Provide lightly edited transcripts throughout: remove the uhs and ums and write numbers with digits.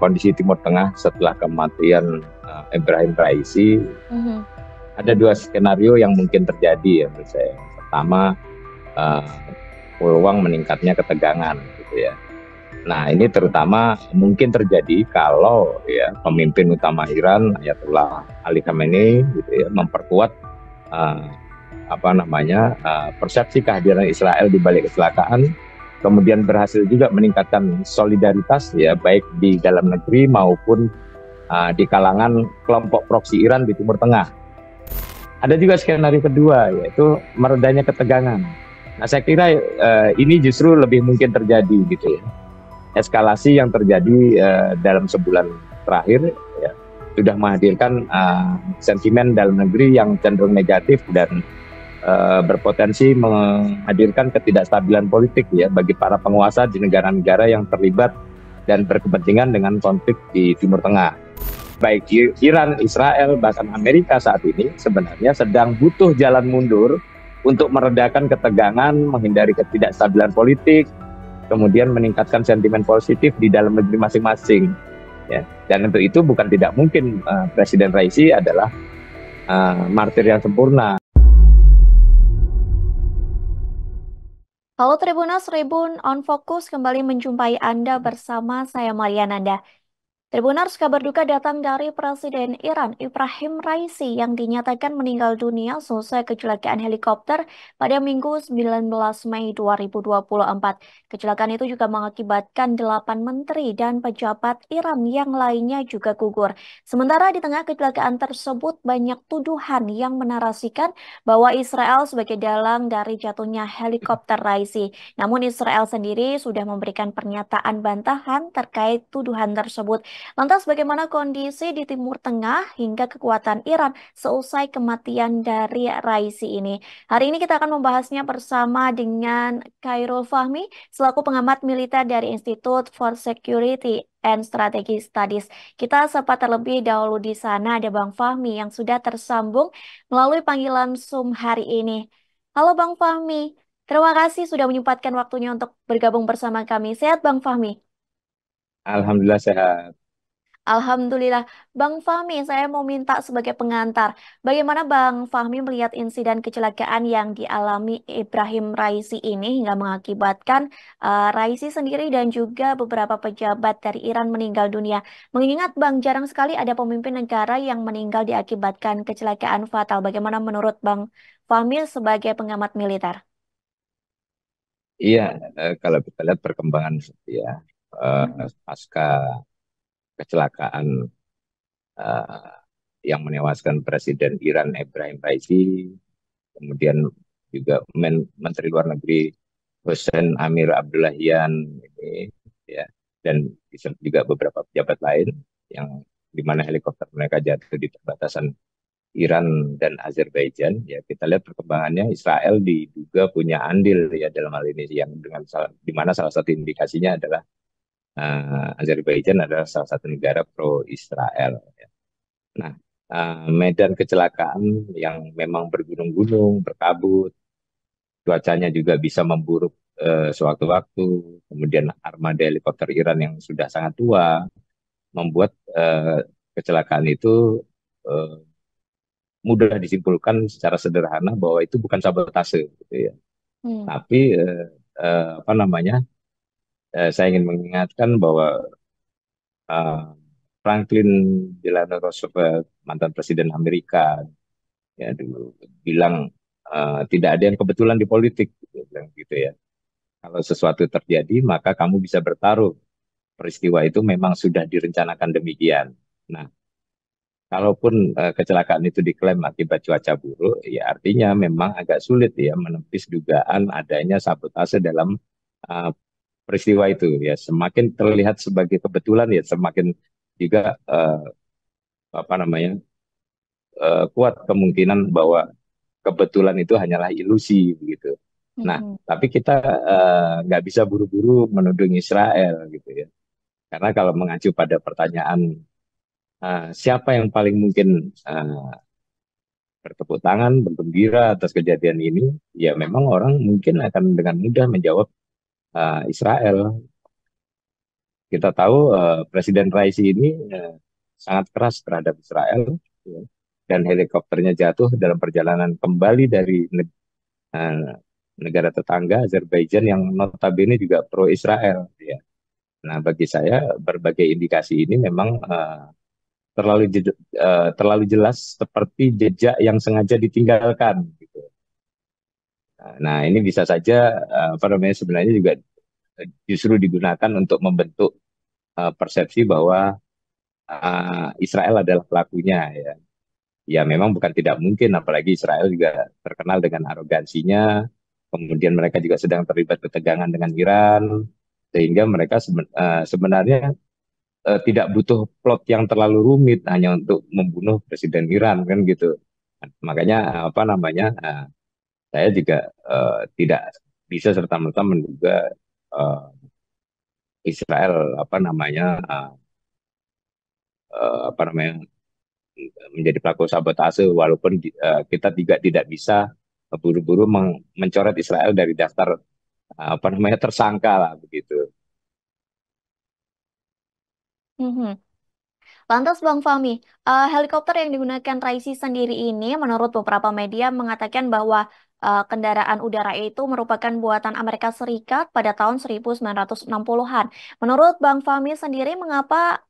kondisi Timur Tengah setelah kematian Ibrahim Raisi, ada dua skenario yang mungkin terjadi ya menurut saya. Pertama, peluang meningkatnya ketegangan gitu ya. Nah, ini terutama mungkin terjadi kalau ya pemimpin utama Iran Ayatollah Ali Khamenei gitu ya memperkuat persepsi kehadiran Israel di balik kecelakaan, kemudian berhasil juga meningkatkan solidaritas ya baik di dalam negeri maupun di kalangan kelompok proksi Iran di Timur Tengah. Ada juga skenario kedua yaitu meredanya ketegangan. Nah, saya kira ini justru lebih mungkin terjadi gitu ya. Eskalasi yang terjadi dalam sebulan terakhir ya, sudah menghadirkan sentimen dalam negeri yang cenderung negatif dan berpotensi menghadirkan ketidakstabilan politik ya bagi para penguasa di negara-negara yang terlibat dan berkepentingan dengan konflik di Timur Tengah. Baik Iran, Israel, bahkan Amerika saat ini sebenarnya sedang butuh jalan mundur untuk meredakan ketegangan, menghindari ketidakstabilan politik, kemudian meningkatkan sentimen positif di dalam negeri masing-masing. Ya. Dan untuk itu bukan tidak mungkin Presiden Raisi adalah martir yang sempurna. Halo Tribuners, Tribun On Focus kembali menjumpai Anda bersama saya Mariananda. Tribuners, kabar duka datang dari Presiden Iran Ibrahim Raisi yang dinyatakan meninggal dunia selesai kecelakaan helikopter pada Minggu 19 Mei 2024. Kecelakaan itu juga mengakibatkan 8 menteri dan pejabat Iran yang lainnya juga gugur. Sementara di tengah kecelakaan tersebut banyak tuduhan yang menarasikan bahwa Israel sebagai dalang dari jatuhnya helikopter Raisi. Namun Israel sendiri sudah memberikan pernyataan bantahan terkait tuduhan tersebut. Lantas bagaimana kondisi di Timur Tengah hingga kekuatan Iran seusai kematian dari Raisi ini? Hari ini kita akan membahasnya bersama dengan Khairul Fahmi selaku pengamat militer dari Institute for Security and Strategic Studies. Kita sapa terlebih dahulu di sana ada Bang Fahmi yang sudah tersambung melalui panggilan Zoom hari ini. Halo Bang Fahmi, terima kasih sudah menyempatkan waktunya untuk bergabung bersama kami. Sehat Bang Fahmi? Alhamdulillah sehat. Alhamdulillah. Bang Fahmi, saya mau minta sebagai pengantar. Bagaimana Bang Fahmi melihat insiden kecelakaan yang dialami Ibrahim Raisi ini hingga mengakibatkan Raisi sendiri dan juga beberapa pejabat dari Iran meninggal dunia. Mengingat Bang, jarang sekali ada pemimpin negara yang meninggal diakibatkan kecelakaan fatal. Bagaimana menurut Bang Fahmi sebagai pengamat militer? Iya, kalau kita lihat perkembangan ya pasca kecelakaan eh, yang menewaskan Presiden Iran Ibrahim Raisi, kemudian juga Menteri Luar Negeri Hussein Amir Abdullahian ini, ya, dan juga beberapa pejabat lain yang di mana helikopter mereka jatuh di perbatasan Iran dan Azerbaijan. Ya, kita lihat perkembangannya Israel diduga punya andil ya dalam hal ini yang di mana salah satu indikasinya adalah Azerbaijan adalah salah satu negara pro Israel. Ya. Nah, medan kecelakaan yang memang bergunung-gunung, berkabut, cuacanya juga bisa memburuk sewaktu-waktu, kemudian armada helikopter Iran yang sudah sangat tua, membuat kecelakaan itu eh, mudah disimpulkan secara sederhana bahwa itu bukan sabotase, gitu ya. Hmm. Tapi apa namanya? Saya ingin mengingatkan bahwa eh, Franklin Delano Roosevelt, mantan Presiden Amerika, ya dulu bilang tidak ada yang kebetulan di politik, dia bilang gitu ya. Kalau sesuatu terjadi, maka kamu bisa bertaruh. Peristiwa itu memang sudah direncanakan demikian. Nah, kalaupun kecelakaan itu diklaim akibat cuaca buruk, ya artinya memang agak sulit ya menepis dugaan adanya sabotase dalam uh, peristiwa itu. Ya, semakin terlihat sebagai kebetulan, ya semakin juga apa namanya kuat kemungkinan bahwa kebetulan itu hanyalah ilusi begitu. Nah, Hmm. tapi kita nggak bisa buru-buru menuding Israel gitu ya. Karena kalau mengacu pada pertanyaan siapa yang paling mungkin bertepuk tangan, bergembira atas kejadian ini, ya memang orang mungkin akan dengan mudah menjawab Israel. kita tahu Presiden Raisi ini sangat keras terhadap Israel, ya, dan helikopternya jatuh dalam perjalanan kembali dari eh, negara tetangga Azerbaijan yang notabene juga pro Israel. Ya. Nah, bagi saya berbagai indikasi ini memang terlalu jelas seperti jejak yang sengaja ditinggalkan. Gitu. Nah, ini bisa saja apa namanya sebenarnya juga justru digunakan untuk membentuk persepsi bahwa Israel adalah pelakunya. Ya, ya memang bukan tidak mungkin, apalagi Israel juga terkenal dengan arogansinya. Kemudian mereka juga sedang terlibat ketegangan dengan Iran, sehingga mereka sebenarnya tidak butuh plot yang terlalu rumit hanya untuk membunuh Presiden Iran kan gitu. Makanya apa namanya saya juga tidak bisa serta-merta menduga eh, Israel apa namanya menjadi pelaku sabotase, walaupun kita juga tidak bisa buru-buru mencoret Israel dari daftar apa namanya tersangka lah begitu. Mhm. Lantas Bang Fahmi, helikopter yang digunakan Raisi sendiri ini menurut beberapa media mengatakan bahwa kendaraan udara itu merupakan buatan Amerika Serikat pada tahun 1960-an. Menurut Bang Fahmi sendiri, mengapa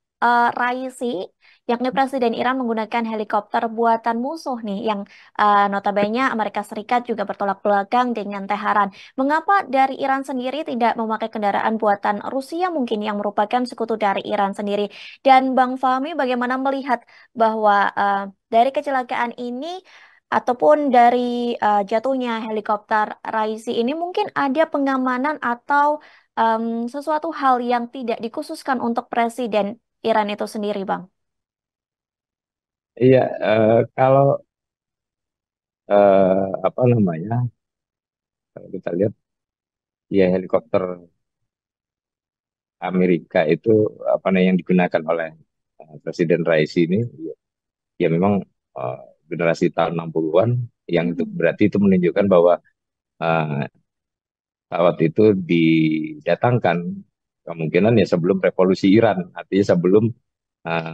Raisi, yakni Presiden Iran menggunakan helikopter buatan musuh nih, yang notabene Amerika Serikat juga bertolak belakang dengan Teheran. Mengapa dari Iran sendiri tidak memakai kendaraan buatan Rusia mungkin yang merupakan sekutu dari Iran sendiri? Dan Bang Fahmi bagaimana melihat bahwa dari kecelakaan ini ataupun dari jatuhnya helikopter Raisi ini mungkin ada pengamanan atau sesuatu hal yang tidak dikhususkan untuk Presiden Iran itu sendiri, Bang? Iya, kalau apa namanya kalau kita lihat ya helikopter Amerika itu apa namanya yang digunakan oleh Presiden Raisi ini ya, ya memang eh, generasi tahun 60-an yang itu Mhm. berarti itu menunjukkan bahwa eh, pesawat itu didatangkan kemungkinan ya sebelum revolusi Iran, artinya sebelum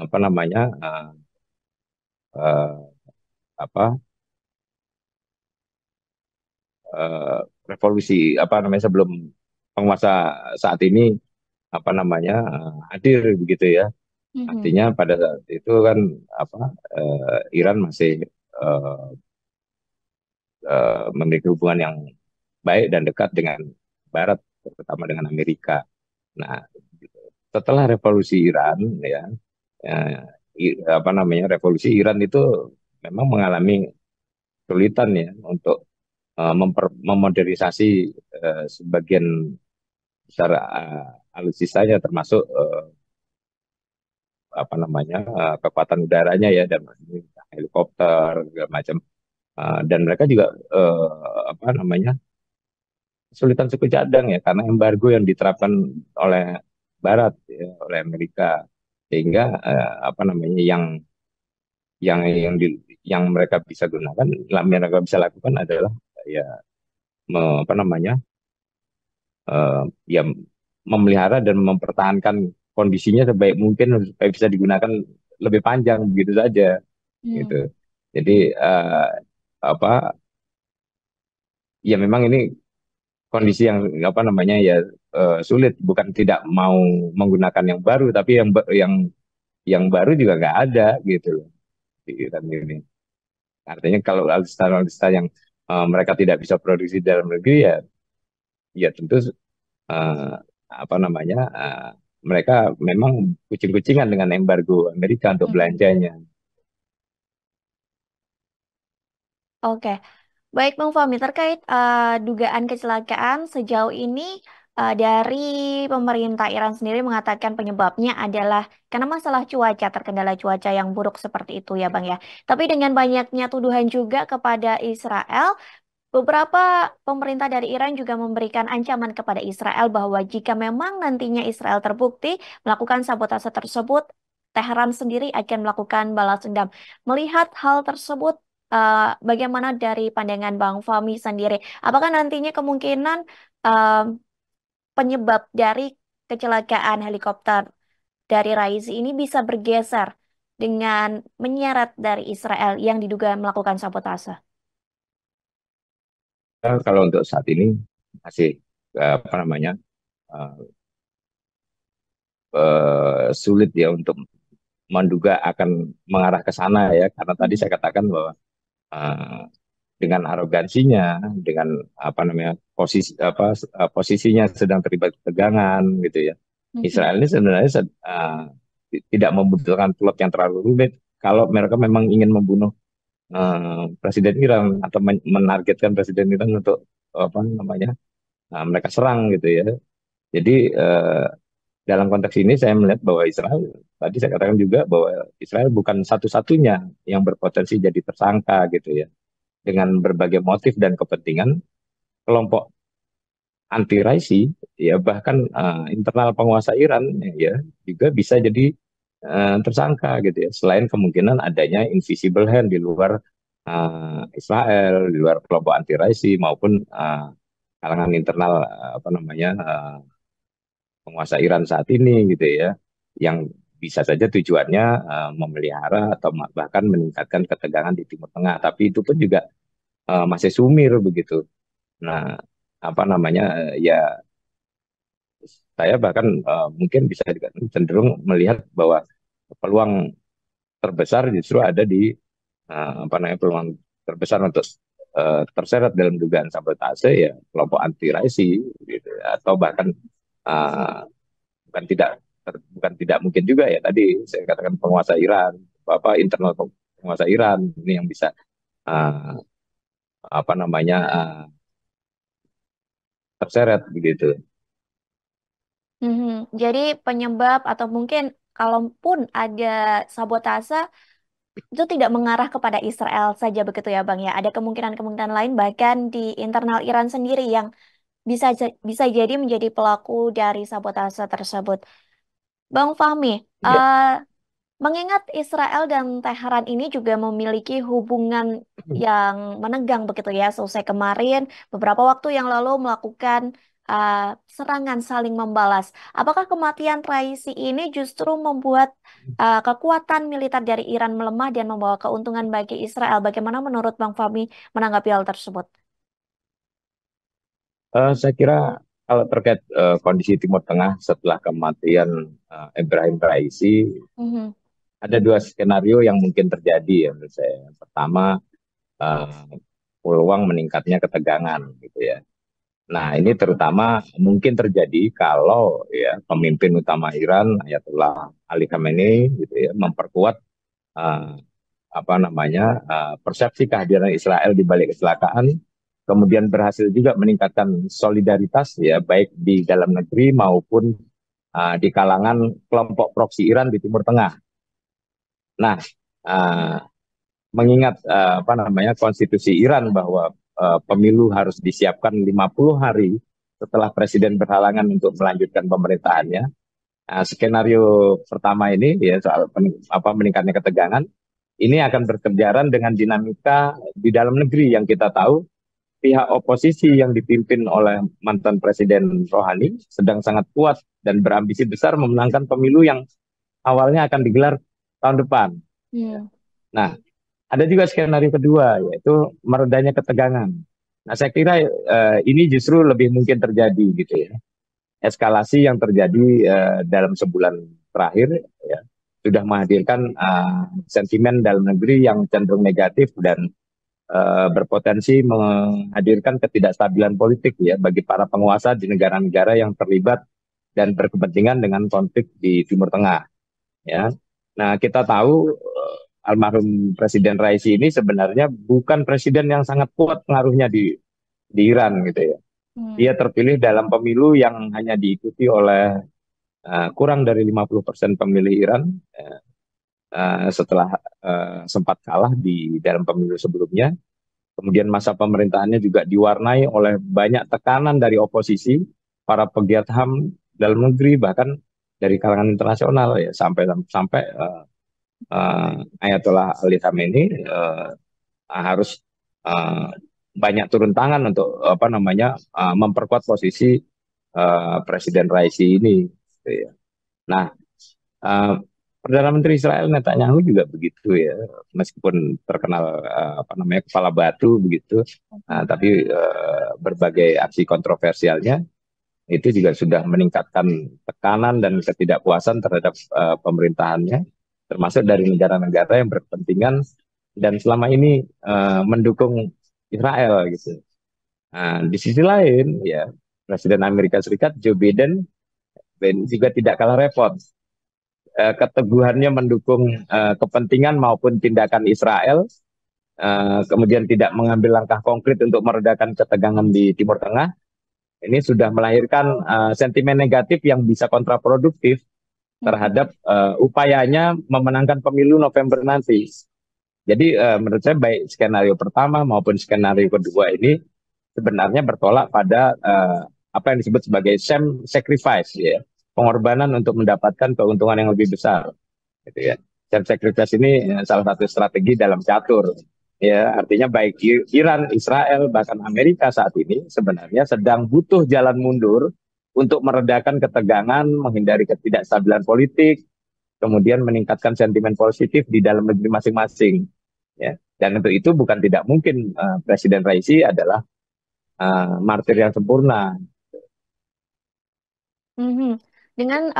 apa namanya eh, apa eh, revolusi apa namanya sebelum penguasa saat ini apa namanya hadir begitu ya. Mhm. Artinya pada saat itu kan apa Iran masih eh, memiliki hubungan yang baik dan dekat dengan Barat, terutama dengan Amerika. Nah, setelah revolusi Iran ya, eh, apa namanya revolusi Iran itu memang mengalami kesulitan ya untuk memodernisasi sebagian besar alutsistanya termasuk apa namanya kekuatan udaranya ya dan helikopter segala macam. Dan mereka juga apa namanya kesulitan suku cadang ya karena embargo yang diterapkan oleh Barat ya, oleh Amerika sehingga apa namanya yang mereka bisa gunakan, yang mereka bisa lakukan adalah ya apa namanya eh, ya memelihara dan mempertahankan kondisinya sebaik mungkin supaya bisa digunakan lebih panjang begitu saja gitu. Hmm. Jadi apa ya memang ini kondisi yang apa namanya ya sulit, bukan tidak mau menggunakan yang baru tapi yang baru juga nggak ada gitu loh di Iran ini. Artinya kalau alutsista yang mereka tidak bisa produksi di dalam negeri ya ya tentu eh, apa namanya mereka memang kucing-kucingan dengan embargo Amerika untuk Mhm. belanjanya. Oke. Baik, Bang Fahmi, terkait dugaan kecelakaan sejauh ini dari pemerintah Iran sendiri mengatakan penyebabnya adalah karena masalah cuaca, terkendala cuaca yang buruk seperti itu ya, Bang ya. Tapi dengan banyaknya tuduhan juga kepada Israel, beberapa pemerintah dari Iran juga memberikan ancaman kepada Israel bahwa jika memang nantinya Israel terbukti melakukan sabotase tersebut, Teheran sendiri akan melakukan balas dendam. Melihat hal tersebut, bagaimana dari pandangan Bang Fahmi sendiri? Apakah nantinya kemungkinan penyebab dari kecelakaan helikopter dari Raisi ini bisa bergeser dengan menyeret dari Israel yang diduga melakukan sabotase? Kalau untuk saat ini masih apa namanya eh, sulit ya untuk menduga akan mengarah ke sana ya, karena tadi Mhm. saya katakan bahwa eh, dengan arogansinya, dengan apa namanya posisinya sedang terlibat ketegangan gitu ya. Mhm. Israel ini sebenarnya tidak membutuhkan plot yang terlalu rumit kalau mereka memang ingin membunuh Presiden Iran atau menargetkan Presiden Iran untuk apa namanya mereka serang gitu ya. Jadi dalam konteks ini saya melihat bahwa Israel, tadi saya katakan juga bahwa Israel bukan satu-satunya yang berpotensi jadi tersangka gitu ya. Dengan berbagai motif dan kepentingan, kelompok anti Raisi, ya bahkan internal penguasa Iran ya juga bisa jadi tersangka gitu ya. Selain kemungkinan adanya invisible hand di luar Israel, di luar kelompok anti Raisi maupun kalangan internal apa namanya penguasa Iran saat ini gitu ya, yang bisa saja tujuannya memelihara atau bahkan meningkatkan ketegangan di Timur Tengah. Tapi itu pun juga masih sumir begitu. Nah, apa namanya ya saya bahkan mungkin bisa juga cenderung melihat bahwa peluang terbesar justru ada di apa namanya peluang terbesar untuk terseret dalam dugaan sabotase ya kelompok anti Raisi gitu ya. Atau bahkan uh, bukan tidak bukan tidak mungkin juga ya tadi saya katakan penguasa Iran apa internal penguasa Iran ini yang bisa uh, apa namanya terseret begitu. Mhm. Jadi penyebab atau mungkin kalaupun ada sabotase itu tidak mengarah kepada Israel saja begitu ya Bang ya. Ada kemungkinan-kemungkinan lain bahkan di internal Iran sendiri yang bisa jadi menjadi pelaku dari sabotase tersebut. Bang Fahmi, Ya. eh, mengingat Israel dan Teheran ini juga memiliki hubungan yang menegang begitu ya. Selesai kemarin, beberapa waktu yang lalu melakukan uh, serangan saling membalas. Apakah kematian Raisi ini justru membuat kekuatan militer dari Iran melemah dan membawa keuntungan bagi Israel? Bagaimana menurut Bang Fahmi menanggapi hal tersebut? Saya kira kalau terkait kondisi Timur Tengah setelah kematian Ibrahim Raisi, Mhm. ada dua skenario yang mungkin terjadi ya menurut saya. Yang pertama, eh, peluang meningkatnya ketegangan gitu ya. Nah, ini terutama mungkin terjadi kalau ya pemimpin utama Iran Ayatollah Ali Khamenei gitu ya memperkuat eh, apa namanya persepsi kehadiran Israel di balik kecelakaan, kemudian berhasil juga meningkatkan solidaritas ya baik di dalam negeri maupun di kalangan kelompok proksi Iran di Timur Tengah. Nah, uh, mengingat apa namanya konstitusi Iran bahwa pemilu harus disiapkan 50 hari setelah presiden berhalangan untuk melanjutkan pemerintahannya. Skenario pertama ini ya soal apa meningkatnya ketegangan ini akan berkejaran dengan dinamika di dalam negeri yang kita tahu pihak oposisi yang dipimpin oleh mantan Presiden Rohani sedang sangat kuat dan berambisi besar memenangkan pemilu yang awalnya akan digelar tahun depan. Hmm. Nah, ada juga skenario kedua, yaitu meredanya ketegangan. Nah, saya kira ini justru lebih mungkin terjadi gitu ya. Eskalasi yang terjadi dalam sebulan terakhir ya, sudah menghadirkan sentimen dalam negeri yang cenderung negatif dan berpotensi menghadirkan ketidakstabilan politik ya bagi para penguasa di negara-negara yang terlibat dan berkepentingan dengan konflik di Timur Tengah ya. Nah, kita tahu almarhum Presiden Raisi ini sebenarnya bukan presiden yang sangat kuat pengaruhnya di Iran gitu ya. Dia Hmm. terpilih dalam pemilu yang hanya diikuti oleh kurang dari 50% pemilih Iran setelah sempat kalah di dalam pemilu sebelumnya. Kemudian masa pemerintahannya juga diwarnai oleh banyak tekanan dari oposisi, para pegiat HAM dalam negeri, bahkan dari kalangan internasional ya sampai sampai Ayatollah Ali Khamenei harus uh, banyak turun tangan untuk apa namanya memperkuat posisi Presiden Raisi ini. gitu ya. Nah, uh, Perdana Menteri Israel Netanyahu juga begitu ya, meskipun terkenal apa namanya kepala batu begitu, tapi berbagai aksi kontroversialnya itu juga sudah meningkatkan tekanan dan ketidakpuasan terhadap pemerintahannya, termasuk dari negara-negara yang berkepentingan dan selama ini mendukung Israel gitu. Nah, di sisi lain ya Presiden Amerika Serikat Joe Biden juga tidak kalah repot. Keteguhannya mendukung kepentingan maupun tindakan Israel, kemudian tidak mengambil langkah konkret untuk meredakan ketegangan di Timur Tengah, ini sudah melahirkan sentimen negatif yang bisa kontraproduktif terhadap upayanya memenangkan pemilu November nanti. Jadi menurut saya baik skenario pertama maupun skenario kedua ini sebenarnya bertolak pada apa yang disebut sebagai shame sacrifice, ya, pengorbanan untuk mendapatkan keuntungan yang lebih besar, gitu ya. Shame sacrifice ini salah satu strategi dalam catur, ya, artinya baik Iran, Israel, bahkan Amerika saat ini sebenarnya sedang butuh jalan mundur untuk meredakan ketegangan, menghindari ketidakstabilan politik, kemudian meningkatkan sentimen positif di dalam negeri masing-masing. Ya. Dan untuk itu bukan tidak mungkin Presiden Raisi adalah martir yang sempurna. Mhm. Dengan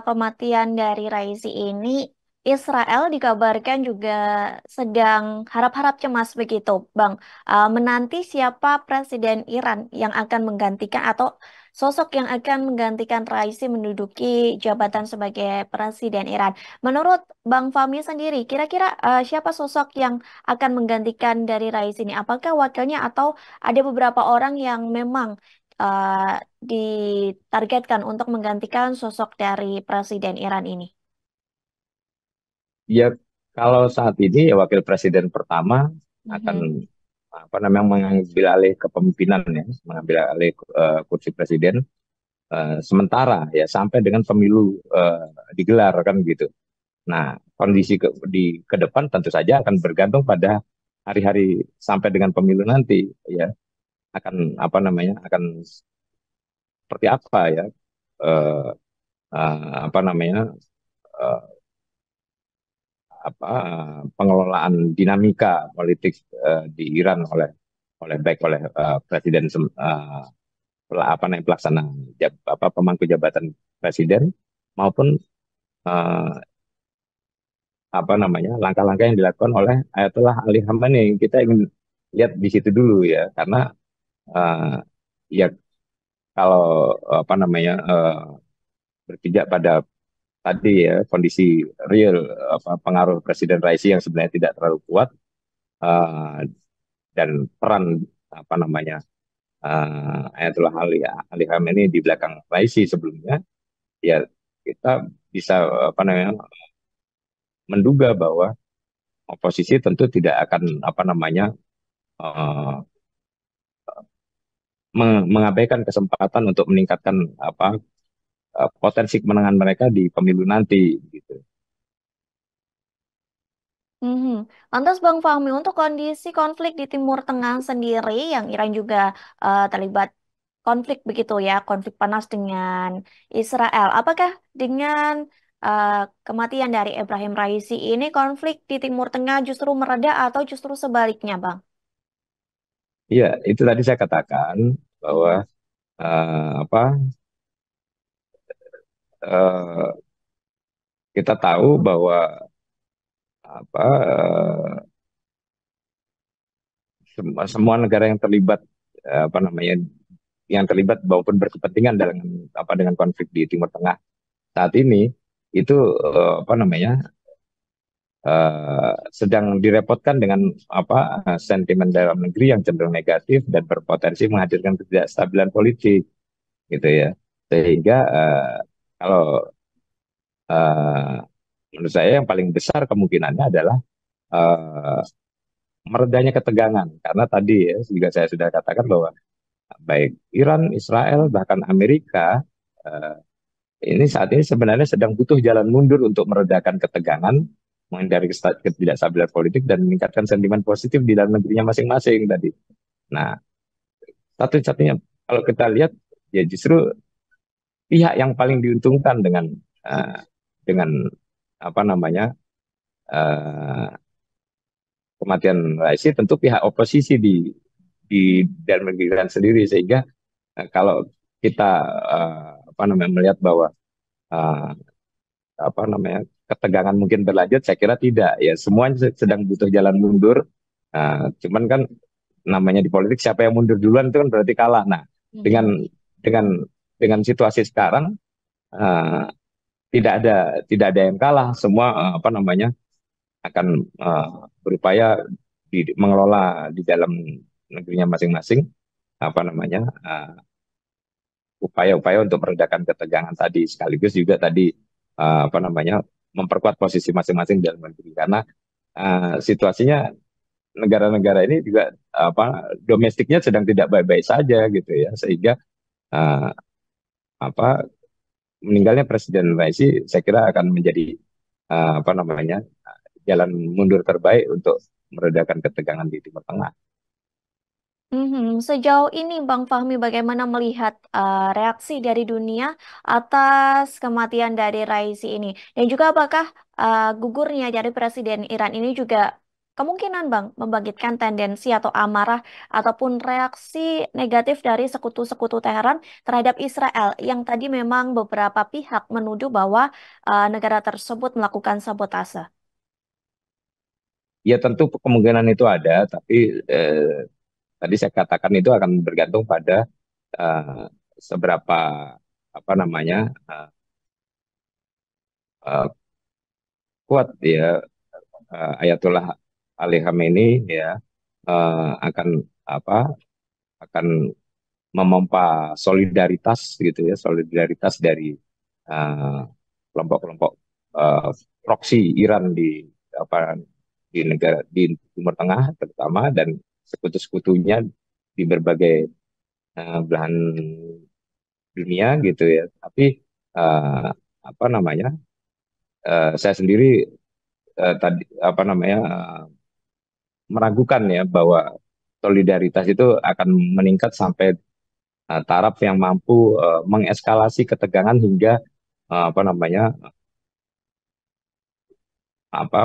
kematian dari Raisi ini, Israel dikabarkan juga sedang harap-harap cemas begitu, Bang. Menanti siapa Presiden Iran yang akan menggantikan atau sosok yang akan menggantikan Raisi menduduki jabatan sebagai Presiden Iran. Menurut Bang Fahmi sendiri, kira-kira siapa sosok yang akan menggantikan dari Raisi ini? Apakah wakilnya atau ada beberapa orang yang memang uh, ditargetkan untuk menggantikan sosok dari Presiden Iran ini? Ya, kalau saat ini ya wakil presiden pertama akan Mhm. apa namanya mengambil alih kepemimpinan, ya, mengambil alih kursi presiden sementara ya sampai dengan pemilu digelar kan gitu. Nah, kondisi ke depan tentu saja akan bergantung pada hari-hari sampai dengan pemilu nanti, ya, akan apa namanya akan seperti apa ya, eh, apa namanya eh, apa pengelolaan dinamika politik di Iran oleh oleh baik oleh presiden apa namanya pelaksana apa pemangku jabatan presiden maupun eh, apa namanya langkah-langkah yang dilakukan oleh Ayatollah Ali Khamenei. Kita ingin lihat di situ dulu ya, karena eh, ya kalau apa namanya berpijak pada tadi ya kondisi real, apa pengaruh Presiden Raisi yang sebenarnya tidak terlalu kuat, eh, dan peran apa namanya Ayatollah Ali Khamenei di belakang Raisi sebelumnya, ya kita bisa apa namanya menduga bahwa oposisi tentu tidak akan apa namanya eh, mengabaikan kesempatan untuk meningkatkan apa potensi kemenangan mereka di pemilu nanti gitu. Mhm. Lantas Bang Fahmi, untuk kondisi konflik di Timur Tengah sendiri yang Iran juga terlibat konflik begitu ya, konflik panas dengan Israel. Apakah dengan uh, kematian dari Ibrahim Raisi ini konflik di Timur Tengah justru mereda atau justru sebaliknya, Bang? Iya, itu tadi saya katakan bahwa Mhm. apa eh, kita tahu bahwa apa semua negara yang terlibat apa namanya yang terlibat maupun berkepentingan dengan konflik di Timur Tengah saat ini itu apa namanya sedang direpotkan dengan apa sentimen dalam negeri yang cenderung negatif dan berpotensi menghadirkan ketidakstabilan politik gitu ya, sehingga kalau eh, menurut saya yang paling besar kemungkinannya adalah eh, meredanya ketegangan, karena tadi ya juga saya sudah katakan bahwa baik Iran, Israel, bahkan Amerika eh, ini saat ini sebenarnya sedang butuh jalan mundur untuk meredakan ketegangan, menghindari ketidakstabilan politik dan meningkatkan sentimen positif di dalam negerinya masing-masing tadi. Nah, satu-satunya kalau kita lihat ya justru pihak yang paling diuntungkan eh, dengan apa namanya eh, kematian Raisi tentu pihak oposisi di dalam negeri Iran sendiri, sehingga kalau kita apa namanya melihat bahwa eh, apa namanya ketegangan mungkin berlanjut, saya kira tidak ya, semuanya sedang butuh jalan mundur. Cuman kan namanya di politik, siapa yang mundur duluan itu kan berarti kalah. Nah, dengan Mhm. dengan dengan situasi sekarang, eh, tidak ada tidak ada yang kalah, semua apa namanya akan berupaya mengelola di dalam negerinya masing-masing, apa namanya upaya-upaya untuk meredakan ketegangan tadi, sekaligus juga tadi apa namanya memperkuat posisi masing-masing dalam negeri, karena situasinya negara-negara ini juga apa domestiknya sedang tidak baik-baik saja gitu ya, sehingga eh, apa meninggalnya Presiden Raisi saya kira akan menjadi apa namanya jalan mundur terbaik untuk meredakan ketegangan di Timur Tengah. Sejauh ini Bang Fahmi bagaimana melihat reaksi dari dunia atas kematian dari Raisi ini? Dan juga apakah gugurnya dari Presiden Iran ini juga kemungkinan Bang membangkitkan tendensi atau amarah ataupun reaksi negatif dari sekutu-sekutu Teheran terhadap Israel yang tadi memang beberapa pihak menuduh bahwa negara tersebut melakukan sabotase? Ya tentu kemungkinan itu ada, tapi tadi saya katakan itu akan bergantung pada eh, seberapa apa namanya eh, kuat ya Ayatollah Ali Khamenei ya akan apa akan memompa solidaritas gitu ya, solidaritas dari eh, kelompok-kelompok eh, proksi Iran di apa di negara di Timur Tengah terutama, dan sekutu-sekutunya di berbagai belahan dunia gitu ya. Tapi eh, apa namanya saya sendiri tadi apa namanya meragukan ya bahwa solidaritas itu akan meningkat sampai taraf yang mampu mengeskalasi ketegangan hingga apa namanya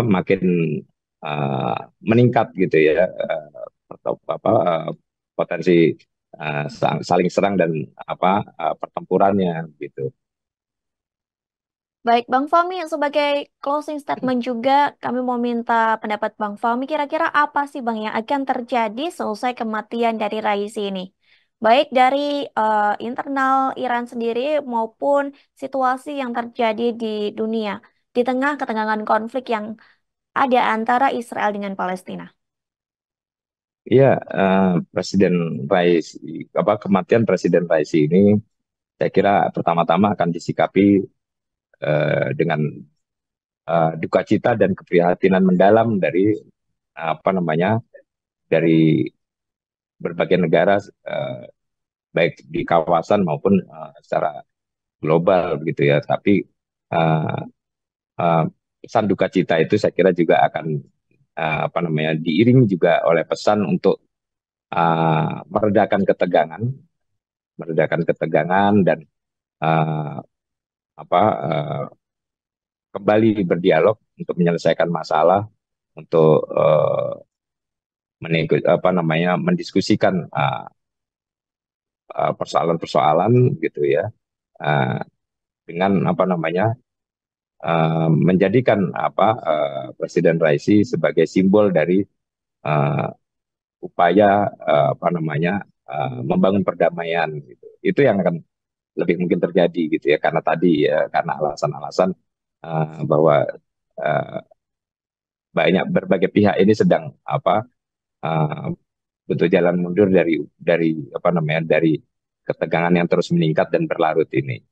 makin uh, meningkat gitu ya, atau apa potensi saling serang dan apa pertempurannya gitu. Baik, Bang Fahmi, sebagai closing statement juga, kami mau minta pendapat Bang Fahmi, kira-kira apa sih Bang yang akan terjadi selesai kematian dari Raisi ini? Baik dari internal Iran sendiri maupun situasi yang terjadi di dunia, di tengah ketegangan konflik yang ada antara Israel dengan Palestina. Iya, Presiden Raisi apa kematian Presiden Raisi ini saya kira pertama-tama akan disikapi dengan duka cita dan keprihatinan mendalam dari apa namanya dari berbagai negara, eh, baik di kawasan maupun secara global begitu ya. Tapi uh, uh, pesan duka cita itu saya kira juga akan apa namanya diiringi juga oleh pesan untuk meredakan ketegangan dan uh, apa kembali berdialog untuk menyelesaikan masalah, untuk apa namanya mendiskusikan persoalan-persoalan gitu ya, uh, dengan apa namanya menjadikan Presiden Raisi sebagai simbol dari uh, upaya apa namanya membangun perdamaian gitu. Itu yang akan lebih mungkin terjadi gitu ya, karena tadi ya karena alasan-alasan bahwa uh, banyak berbagai pihak ini sedang apa uh, butuh jalan mundur dari apa namanya dari ketegangan yang terus meningkat dan berlarut ini.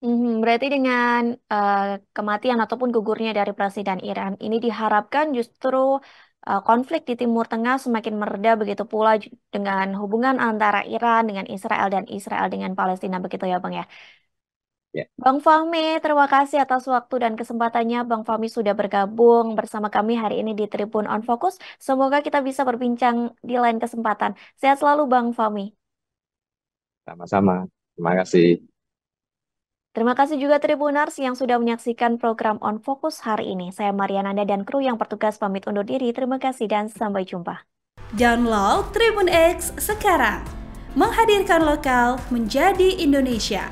Berarti dengan eh, kematian ataupun gugurnya dari Presiden Iran ini diharapkan justru konflik di Timur Tengah semakin mereda begitu pula dengan hubungan antara Iran dengan Israel dan Israel dengan Palestina begitu ya Bang ya. Ya, Bang Fahmi, terima kasih atas waktu dan kesempatannya. Bang Fahmi sudah bergabung bersama kami hari ini di Tribun On Focus. Semoga kita bisa berbincang di lain kesempatan. Sehat selalu Bang Fahmi. sama-sama. Terima kasih. Terima kasih juga Tribunars yang sudah menyaksikan program On Focus hari ini. Saya Mariananda dan kru yang bertugas pamit undur diri. Terima kasih dan sampai jumpa. Download Tribun X sekarang. Menghadirkan lokal menjadi Indonesia.